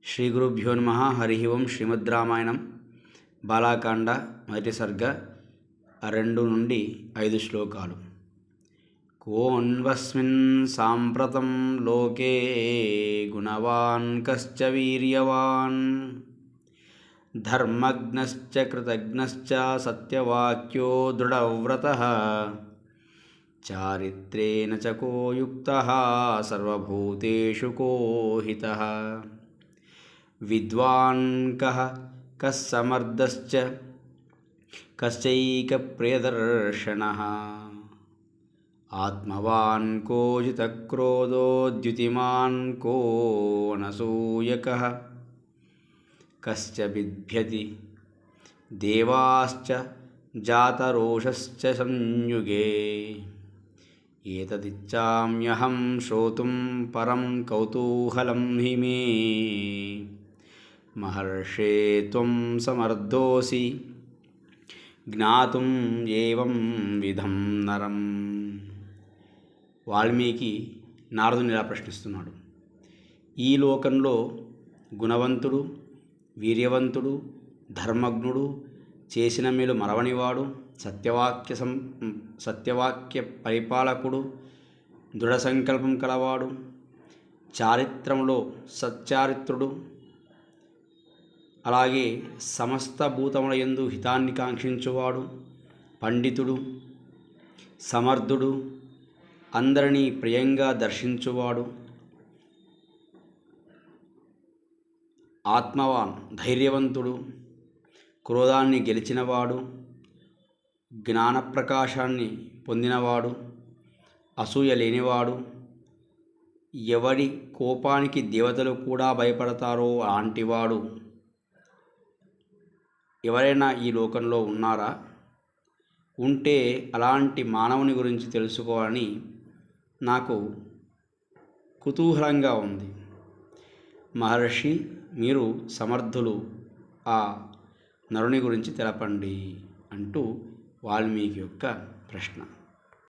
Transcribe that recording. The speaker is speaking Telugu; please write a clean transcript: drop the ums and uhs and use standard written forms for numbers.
శ్రీ గురుభ్యో నమః. హరి ఓం. శ్రీమద్ రామాయణం బాలాకాండ మొదటి సర్గ 2 నుండి 5 శ్లోకాలు. కోన్వస్మిన్ సాంప్రతం లోకే గుణవాన్ కశ్చ వీర్యవాన్ ధర్మజ్ఞశ్చ కృతజ్ఞశ్చ సత్యవాక్యో దృఢవ్రతః చారిత్రేణ చ కో యుక్తః సర్వభూతేషు కో హితః విద్వాన్ కః సమర్థశ్చ కశ్చైక ప్రియదర్శనః ఆత్మవాన్ కో జితక్రోధో ద్యుతిమాన్ కో అనసూయకః కశ్చ బిభ్యతి దేవాశ్చ జాతరోషశ్చ సంయుగే ఏతదిచ్ఛామ్యహం శ్రోతుం పరం కౌతూహలం హి మే మహర్షే త్వం సమర్థోసి జ్ఞాతుం ఏవం విధం నరం. వాల్మీకి నారదుని ఇలా ప్రశ్నిస్తున్నాడు. ఈ లోకంలో గుణవంతుడు, వీర్యవంతుడు, ధర్మజ్ఞుడు, చేసిన మేలు మరవనివాడు, సత్యవాక్య పరిపాలకుడు, దృఢ సంకల్పం కలవాడు, చారిత్రంలో సచ్చారిత్రుడు, అలాగే సమస్త భూతముల యందు హితాన్ని కాంక్షించువాడు, పండితుడు, సమర్థుడు, అందరినీ ప్రియంగా దర్శించువాడు, ఆత్మవాన్ ధైర్యవంతుడు, క్రోధాన్ని గెలిచినవాడు, జ్ఞానప్రకాశాన్ని పొందినవాడు, అసూయ లేనివాడు, ఎవడి కోపానికి దేవతలు కూడా భయపడతారో అలాంటివాడు ఎవరైనా ఈ లోకంలో ఉన్నారా? ఉంటే అలాంటి మానవుని గురించి తెలుసుకోవాలని నాకు కుతూహలంగా ఉంది. మహర్షి, మీరు సమర్థులు, ఆ నరుని గురించి తెలపండి అంటూ వాల్మీకి యొక్క ప్రశ్న.